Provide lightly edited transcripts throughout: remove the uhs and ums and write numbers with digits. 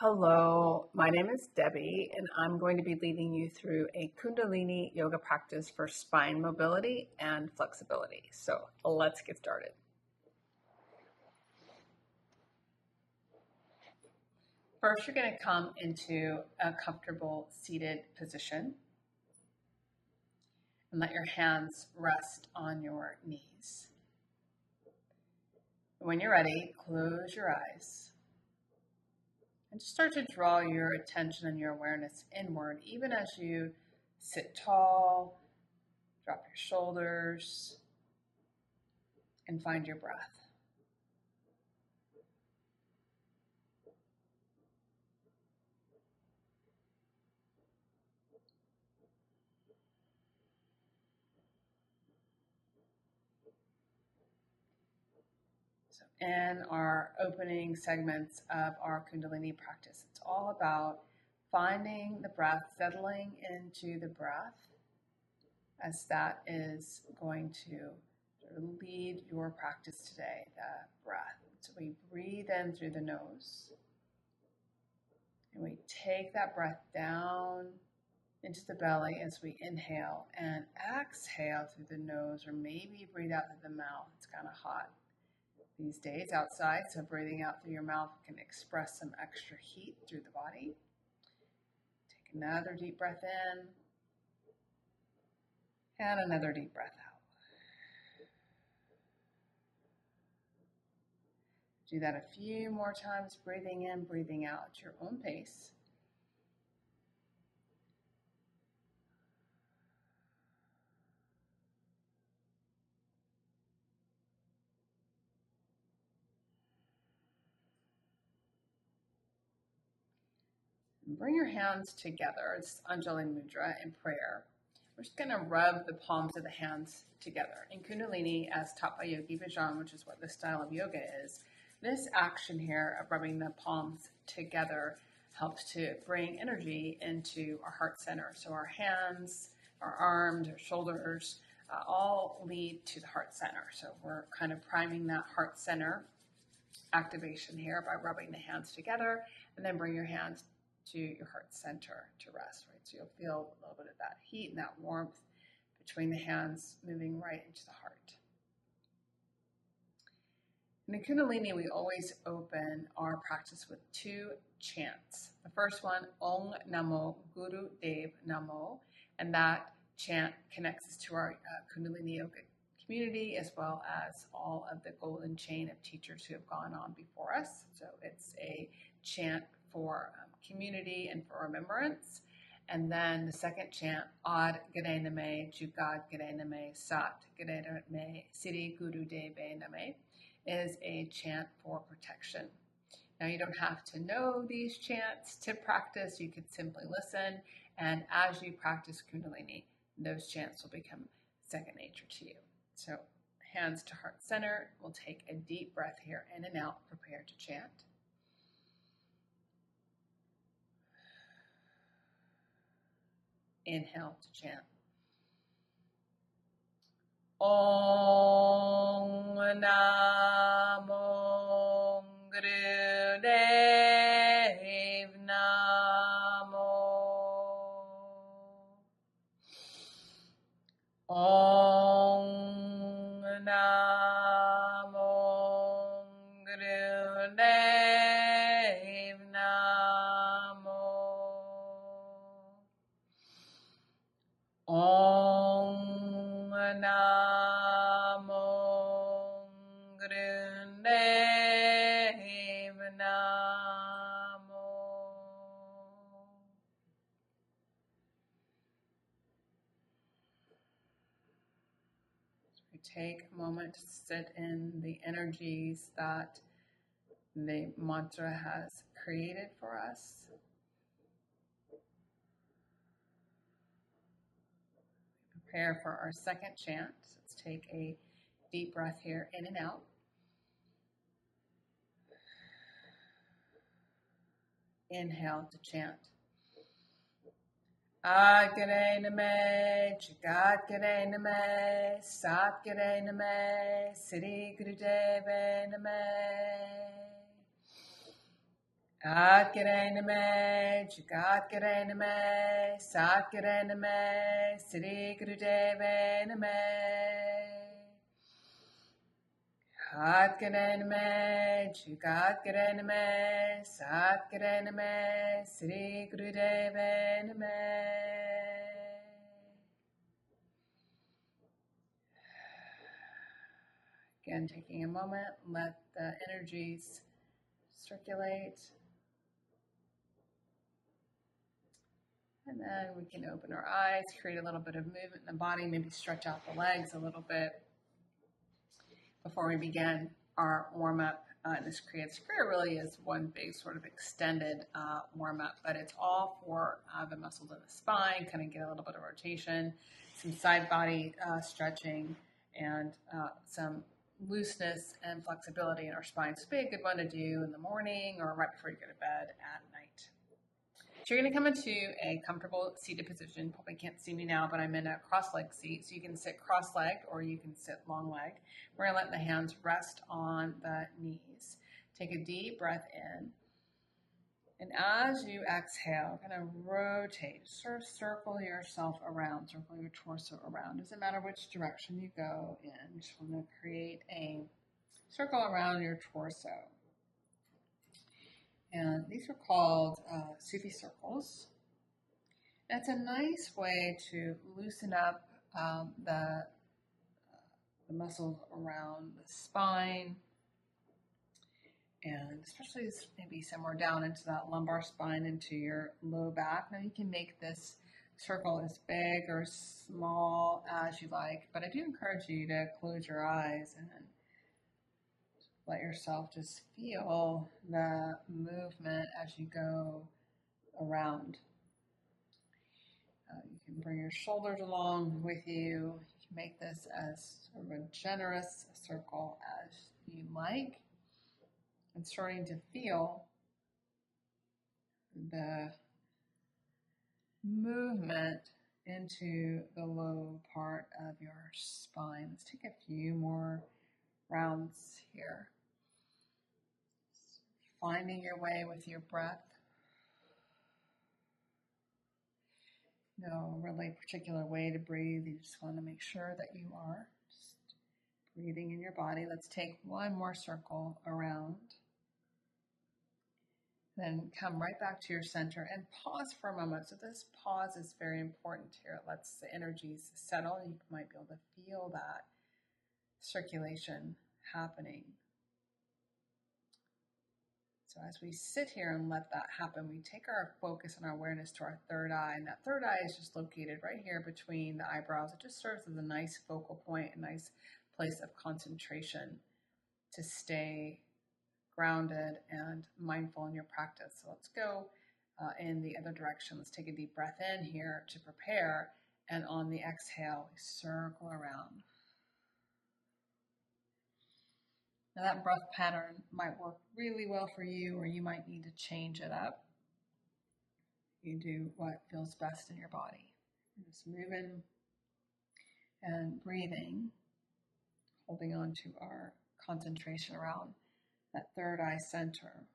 Hello, my name is Debbie, and I'm going to be leading you through a Kundalini yoga practice for spine mobility and flexibility. So let's get started. First, you're going to come into a comfortable seated position and let your hands rest on your knees. When you're ready, close your eyes. And just start to draw your attention and your awareness inward, even as you sit tall, drop your shoulders, and find your breath. So in our opening segments of our Kundalini practice, it's all about finding the breath, settling into the breath, as that is going to lead your practice today, the breath. So we breathe in through the nose, and we take that breath down into the belly as we inhale, and exhale through the nose, or maybe breathe out through the mouth. It's kind of hot these days outside, so breathing out through your mouth can express some extra heat through the body. Take another deep breath in, and another deep breath out. Do that a few more times, breathing in, breathing out at your own pace. Bring your hands together. It's Anjali Mudra in prayer. We're just going to rub the palms of the hands together. In Kundalini, as taught by Yogi Bhajan, which is what this style of yoga is, this action here of rubbing the palms together helps to bring energy into our heart center. So our hands, our arms, our shoulders, all lead to the heart center. So we're kind of priming that heart center activation here by rubbing the hands together, and then bring your hands to your heart center to rest, right? So you'll feel a little bit of that heat and that warmth between the hands moving right into the heart. In Kundalini, we always open our practice with two chants. The first one, Om Namo Guru Dev Namo, and that chant connects us to our Kundalini yoga community, as well as all of the golden chain of teachers who have gone on before us. So it's a chant for community and for remembrance. And then the second chant, Ad Gare Name, Jugad Gare Name, Sat Gare Name, Siri Guru Deve Name, is a chant for protection. Now, you don't have to know these chants to practice. You could simply listen, and as you practice Kundalini, those chants will become second nature to you. So hands to heart center. We'll take a deep breath here, in and out, prepare to chant. Inhale to chant. Om Namo Guru Dev Namo. Om Namo Guru Dev Namo. Om Namo Guru Dev Namo. So we take a moment to sit in the energies that the mantra has created for us. Prepare for our second chant. Let's take a deep breath here, in and out. Inhale to chant. Ad Gare Name, Jugad Gare Name, Sat Gare Name, Siri Guru Deve Name. Satguru Jugatguru Namae, Satguru Namae, Sri Gurudeva Namae. Satguru Namae, Jugatguru Namae, Satguru Namae, Sri Gurudeva Namae. Again, taking a moment, let the energies circulate. And then we can open our eyes, create a little bit of movement in the body, maybe stretch out the legs a little bit before we begin our warm-up. This Kriya really is one big sort of extended warm-up, but it's all for the muscles of the spine, kind of get a little bit of rotation, some side body stretching, and some looseness and flexibility in our spine. So it'd be a good one to do in the morning or right before you go to bed at night. So you're going to come into a comfortable seated position. Probably can't see me now, but I'm in a cross-legged seat. So you can sit cross-legged or you can sit long-legged. We're going to let the hands rest on the knees. Take a deep breath in. And as you exhale, kind of rotate, sort of circle yourself around, circle your torso around. Doesn't matter which direction you go in. You just want to create a circle around your torso. And these are called Sufi circles. That's a nice way to loosen up the muscles around the spine, and especially maybe somewhere down into that lumbar spine, into your low back. Now you can make this circle as big or small as you like, but I do encourage you to close your eyes and let yourself just feel the movement as you go around. You can bring your shoulders along with you. You can make this as sort of a generous circle as you like. And starting to feel the movement into the low part of your spine. Let's take a few more rounds here. Finding your way with your breath. No really particular way to breathe. You just want to make sure that you are just breathing in your body. Let's take one more circle around. Then come right back to your center and pause for a moment. So this pause is very important here. It lets the energies settle. You might be able to feel that circulation happening. So as we sit here and let that happen, we take our focus and our awareness to our third eye. And that third eye is just located right here between the eyebrows. It just serves as a nice focal point, a nice place of concentration to stay grounded and mindful in your practice. So let's go in the other direction. Let's take a deep breath in here to prepare. And on the exhale, we circle around. Now that breath pattern might work really well for you, or you might need to change it up. You do what feels best in your body. You're just moving and breathing, holding on to our concentration around that third eye center.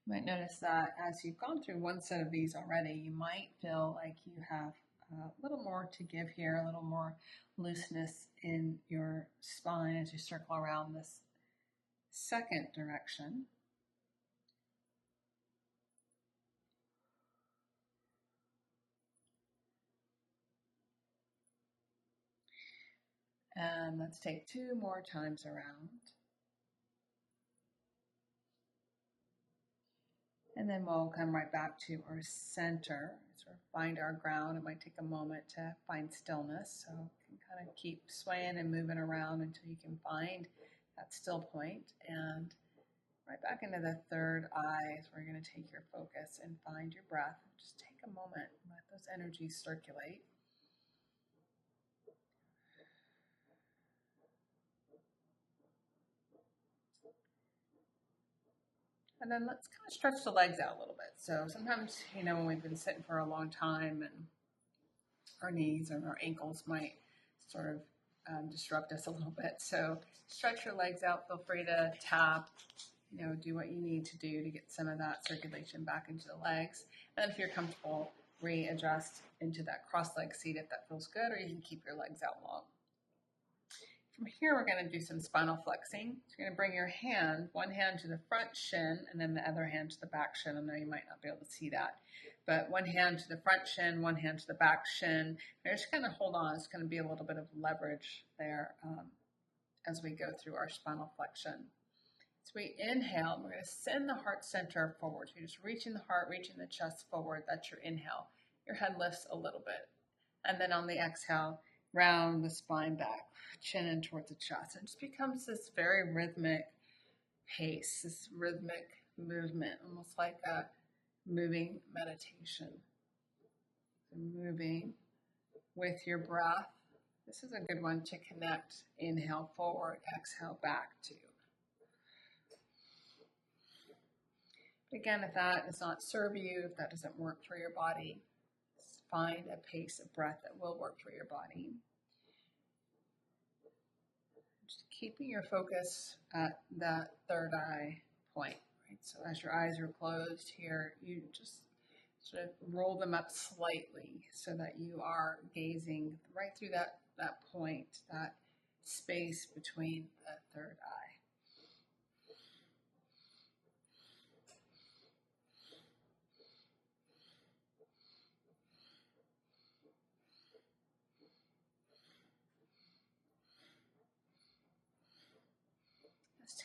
You might notice that as you've gone through one set of these already, you might feel like you have a little more to give here, a little more looseness in your spine as you circle around this second direction. And let's take 2 more times around. And then we'll come right back to our center, sort of find our ground. It might take a moment to find stillness, so you can kind of keep swaying and moving around until you can find that still point. And right back into the third eye is where you're going to take your focus and find your breath. Just take a moment and let those energies circulate. And then let's kind of stretch the legs out a little bit. So sometimes, when we've been sitting for a long time and our knees and our ankles might sort of disrupt us a little bit. So stretch your legs out. Feel free to tap, do what you need to do to get some of that circulation back into the legs. And then if you're comfortable, readjust into that cross-leg seat if that feels good, or you can keep your legs out long. From here, we're going to do some spinal flexing. So you're going to bring your one hand to the front shin, and then the other hand to the back shin. I know you might not be able to see that, but one hand to the front shin, one hand to the back shin. And just kind of hold on. It's going to be a little bit of leverage there as we go through our spinal flexion. So we inhale, we're going to send the heart center forward. So you're just reaching the heart, reaching the chest forward. That's your inhale. Your head lifts a little bit. And then on the exhale, round the spine back, chin in towards the chest. It just becomes this very rhythmic pace, this rhythmic movement, almost like a moving meditation. So moving with your breath. This is a good one to connect. Inhale forward, exhale back to. Again, if that does not serve you, if that doesn't work for your body, find a pace of breath that will work for your body. Just keeping your focus at that third eye point, right? So as your eyes are closed here, you just sort of roll them up slightly so that you are gazing right through that point, that space between that third eye.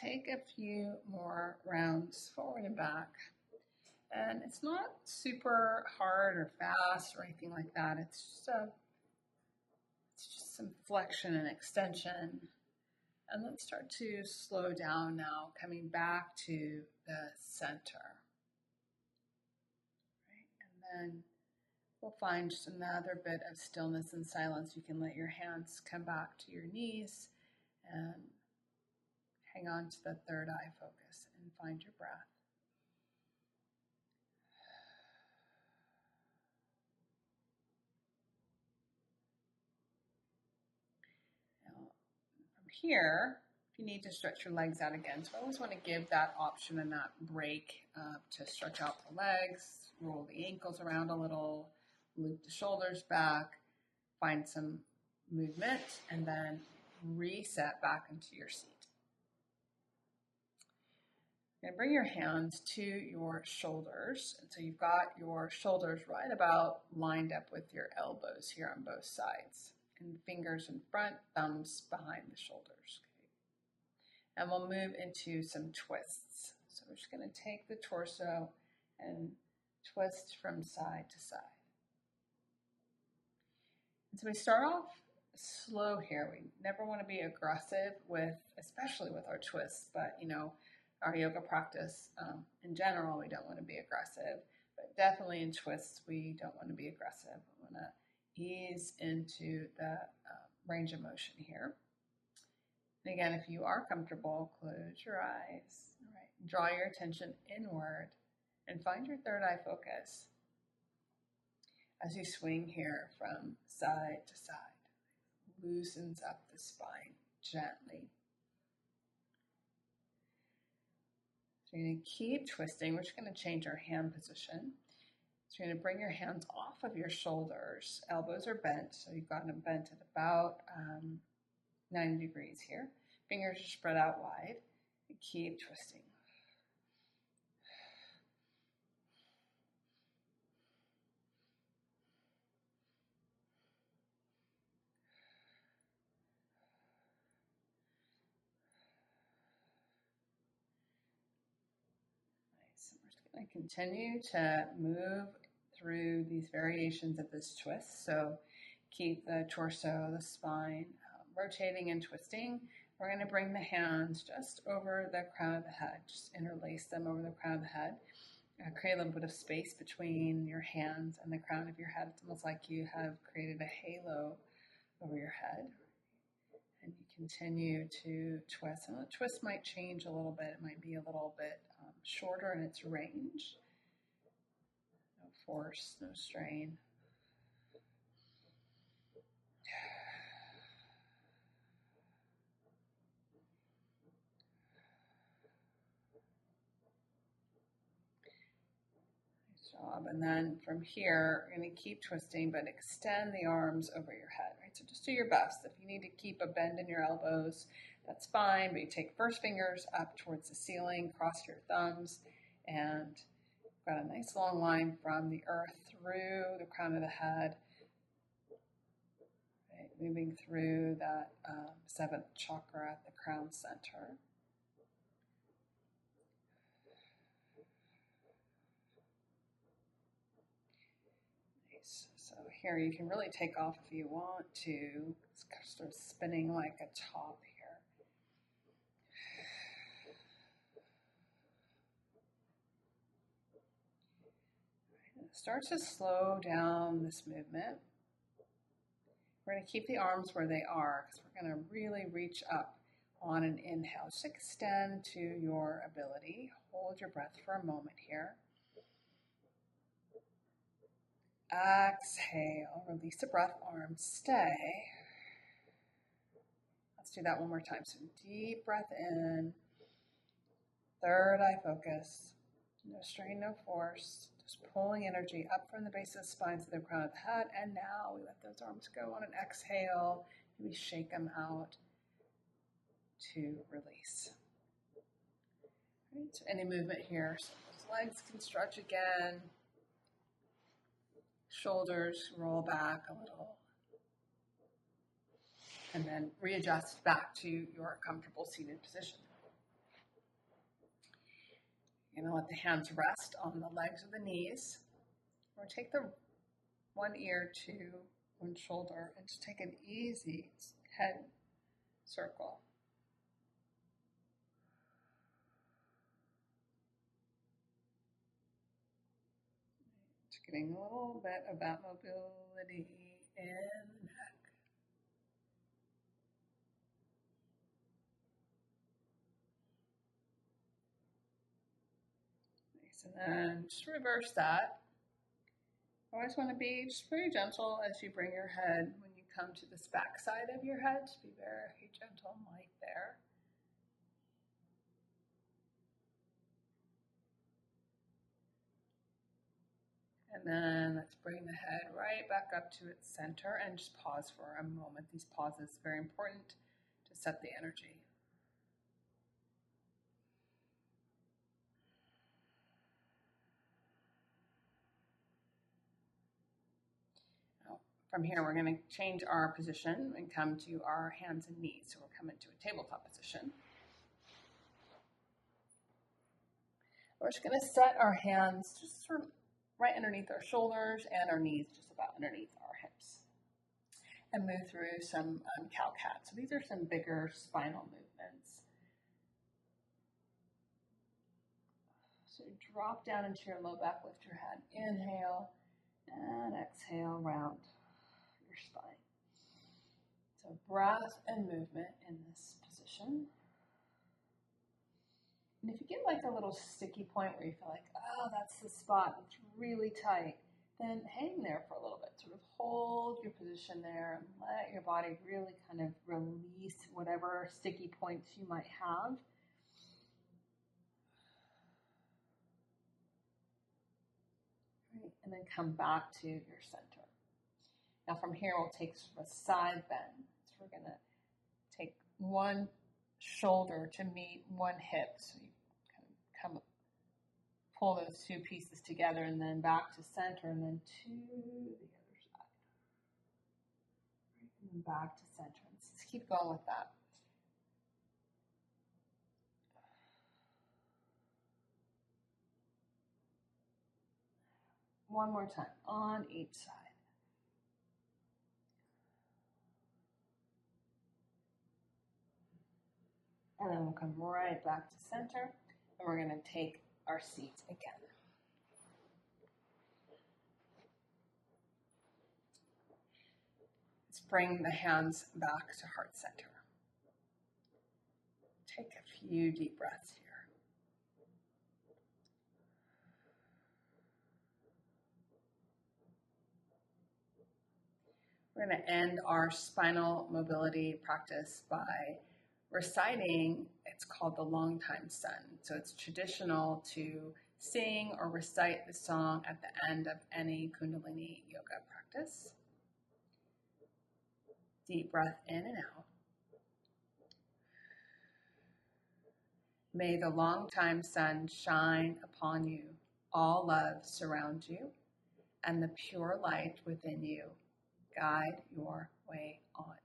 Take a few more rounds forward and back. And it's not super hard or fast or anything like that. It's just some flexion and extension. And let's start to slow down now, coming back to the center. Right? And then we'll find just another bit of stillness and silence. You can let your hands come back to your knees and hang on to the third eye focus and find your breath. Now, from here, if you need to stretch your legs out again, so I always want to give that option and that break to stretch out the legs, roll the ankles around a little, loop the shoulders back, find some movement, and then reset back into your seat. You're going to bring your hands to your shoulders. And so you've got your shoulders right about lined up with your elbows here on both sides. And fingers in front, thumbs behind the shoulders. Okay. And we'll move into some twists. So we're just going to take the torso and twist from side to side. And so we start off slow here. We never want to be aggressive especially with our twists, but our yoga practice in general, we don't want to be aggressive, but definitely in twists, we don't want to be aggressive. We want to ease into the range of motion here. And again, if you are comfortable, close your eyes. All right. Draw your attention inward and find your third eye focus as you swing here from side to side. Loosens up the spine gently. So you're going to keep twisting. We're just going to change our hand position. So you're going to bring your hands off of your shoulders. Elbows are bent, so you've got them bent at about 90 degrees here. Fingers are spread out wide. And keep twisting. I continue to move through these variations of this twist. So keep the torso, the spine rotating and twisting. We're going to bring the hands just over the crown of the head. Just interlace them over the crown of the head. Create a little bit of space between your hands and the crown of your head. It's almost like you have created a halo over your head. And you continue to twist. And the twist might change a little bit. It might be a little bit shorter in its range. No force, no strain. And then from here, you're going to keep twisting, but extend the arms over your head, right? So just do your best. If you need to keep a bend in your elbows, that's fine, but you take first fingers up towards the ceiling, cross your thumbs, and got a nice long line from the earth through the crown of the head, right? Moving through that seventh chakra at the crown center. So here you can really take off if you want to. Start spinning like a top here. Start to slow down this movement. We're going to keep the arms where they are because we're going to really reach up on an inhale. Just extend to your ability. Hold your breath for a moment here. Exhale, release the breath, arms stay. Let's do that one more time. So deep breath in, third eye focus, no strain, no force, just pulling energy up from the base of the spine to the crown of the head. And now we let those arms go on an exhale. We shake them out to release. All right, so any movement here. So those legs can stretch again. Shoulders roll back a little. And then readjust back to your comfortable seated position. You're going to let the hands rest on the legs or the knees. Or take the one ear to one shoulder and just take an easy head circle. Just getting a little bit of that mobility in the neck. Nice, and then just reverse that. Always want to be just very gentle as you bring your head, when you come to this back side of your head, just be very gentle and light there. And then let's bring the head right back up to its center and just pause for a moment. These pauses are very important to set the energy. Now, from here, we're going to change our position and come to our hands and knees. So we're coming to a tabletop position. We're just going to set our hands just sort of right underneath our shoulders and our knees just about underneath our hips. And move through some cow-cat. So these are some bigger spinal movements. So drop down into your low back, lift your head. Inhale and exhale, round your spine. So breath and movement in this position. And if you get like a little sticky point where you feel like, oh, that's the spot, it's really tight, then hang there for a little bit. Sort of hold your position there and let your body really kind of release whatever sticky points you might have. Right, and then come back to your center. Now from here, we'll take sort of a side bend. So we're going to take one shoulder to meet one hip. So you kind of pull those two pieces together and then back to center and then to the other side. Right, and then back to center. Let's just keep going with that. One more time on each side. And then we'll come right back to center, and we're going to take our seat again. Let's bring the hands back to heart center. Take a few deep breaths here. We're going to end our spinal mobility practice by reciting, it's called the Long Time Sun. So it's traditional to sing or recite the song at the end of any Kundalini yoga practice. Deep breath in and out. May the long time sun shine upon you, all love surround you, and the pure light within you guide your way on.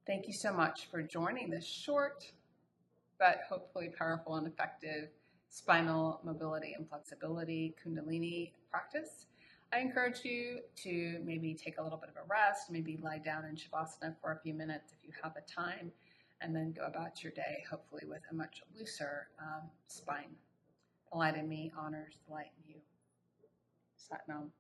Thank you so much for joining this short, but hopefully powerful and effective spinal mobility and flexibility Kundalini practice. I encourage you to maybe take a little bit of a rest, maybe lie down in Shavasana for a few minutes if you have the time, and then go about your day, hopefully with a much looser spine. The light in me honors the light in you. Sat Nam.